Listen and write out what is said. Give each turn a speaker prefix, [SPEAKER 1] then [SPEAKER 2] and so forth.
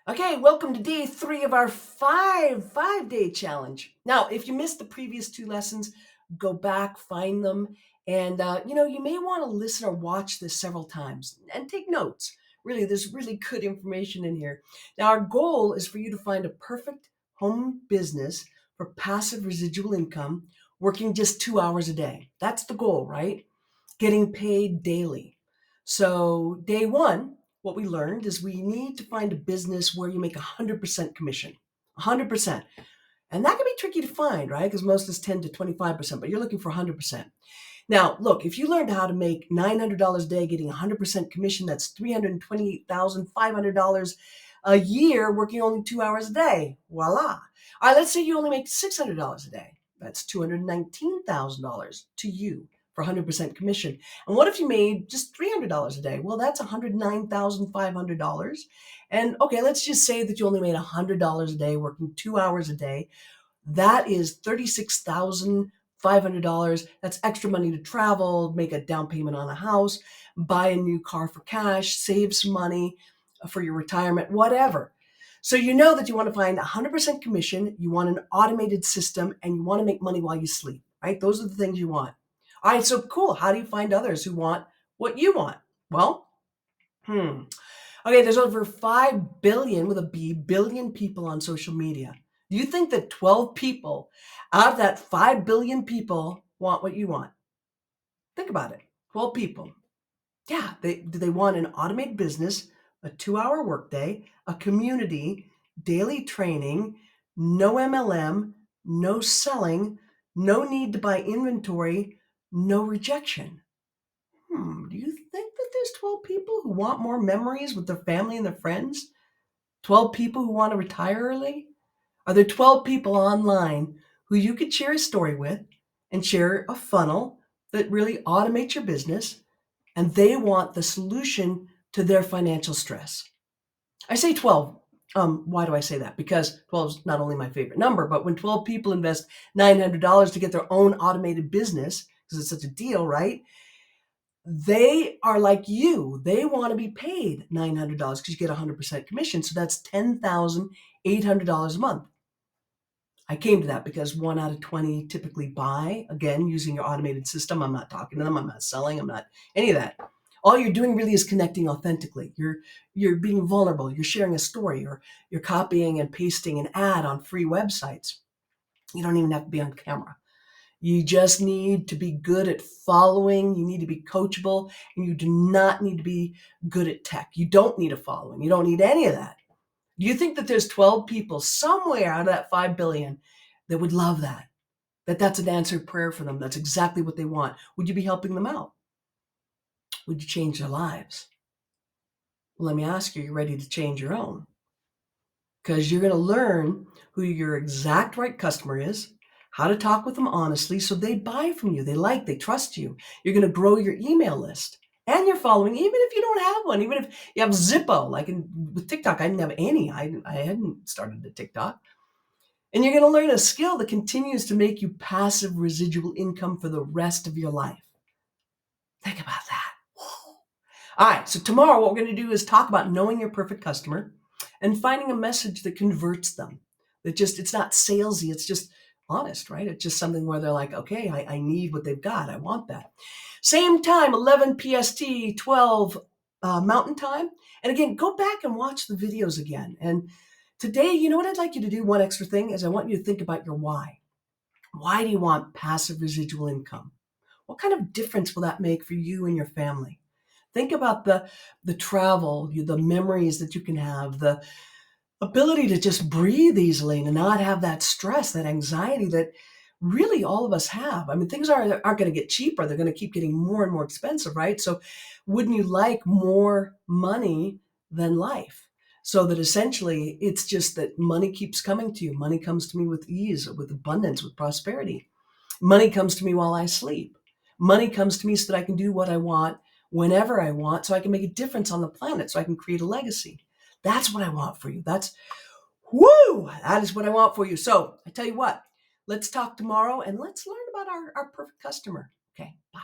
[SPEAKER 1] Okay, welcome to day 3 of our five-day challenge. Now, if you missed the previous 2 lessons, go back, find them, and you may want to listen or watch this several times and take notes. Really, there's really good information in here. Now, our goal is for you to find a perfect home business for passive residual income, working just 2 hours a day. That's the goal, right? Getting paid daily. So, day 1, what we learned is we need to find a business where you make 100% commission. 100%. And that can be tricky to find, right? Because most is 10 to 25%, but you're looking for 100%. Now, look, if you learned how to make $900 a day getting 100% commission, that's $328,500 a year working only 2 hours a day. Voila. All right, let's say you only make $600 a day. That's $219,000 to you for 100% commission. And what if you made just $300 a day? Well, that's $109,500. And okay, let's just say that you only made $100 a day working 2 hours a day. That is $36,500. That's extra money to travel, make a down payment on a house, buy a new car for cash, save some money for your retirement, whatever. So you know that you want to find 100% commission, you want an automated system, and you want to make money while you sleep, right? Those are the things you want. All right, so cool. How do you find others who want what you want? Well, okay, there's over 5 billion with a B, billion people on social media. Do you think that 12 people out of that 5 billion people want what you want? Think about it. 12 people. Yeah, do they want an automated business, a 2-hour workday, a community, daily training, no MLM, no selling, no need to buy inventory, no rejection? Do you think that there's 12 people who want more memories with their family and their friends? 12 people who want to retire early? Are there 12 people online who you could share a story with and share a funnel that really automates your business, and they want the solution to their financial stress? I say 12. Why do I say that? Because 12 is not only my favorite number, but when 12 people invest $900 to get their own automated business, because it's such a deal, right? They are like you. They want to be paid $900 because you get 100% commission. So that's $10,800 a month. I came to that because 1 out of 20 typically buy, again, using your automated system. I'm not talking to them. I'm not selling. I'm not any of that. All you're doing really is connecting authentically. You're being vulnerable. You're sharing a story, or you're copying and pasting an ad on free websites. You don't even have to be on camera. You just need to be good at following. You need to be coachable, and you do not need to be good at tech. You don't need a following. You don't need any of that. Do you think that there's 12 people somewhere out of that 5 billion that would love that? That's an answered prayer for them. That's exactly what they want. Would you be helping them out? Would you change their lives? Well, let me ask you, are you ready to change your own? Because you're going to learn who your exact right customer is, how to talk with them honestly so they buy from you. They trust you. You're going to grow your email list and your following, even if you don't have one, even if you have Zippo, with TikTok. I didn't have any. I hadn't started a TikTok. And you're going to learn a skill that continues to make you passive residual income for the rest of your life. Think about that. Whoa. All right, so tomorrow what we're going to do is talk about knowing your perfect customer and finding a message that converts them. It's not salesy, it's just honest, right? It's just something where they're like, okay, I need what they've got. I want that. Same time, 11 PST, 12 Mountain Time. And again, go back and watch the videos again. And today, you know what I'd like you to do? One extra thing is I want you to think about your why. Why do you want passive residual income? What kind of difference will that make for you and your family? Think about the travel, the memories that you can have, the ability to just breathe easily and not have that stress, that anxiety that really all of us have. I mean, things aren't going to get cheaper. They're going to keep getting more and more expensive, right? So wouldn't you like more money than life? So that essentially it's just that money keeps coming to you. Money comes to me with ease, with abundance, with prosperity. Money comes to me while I sleep. Money comes to me so that I can do what I want whenever I want, so I can make a difference on the planet, so I can create a legacy. That's what I want for you. That is what I want for you. So I tell you what, let's talk tomorrow and let's learn about our perfect customer. Okay, bye.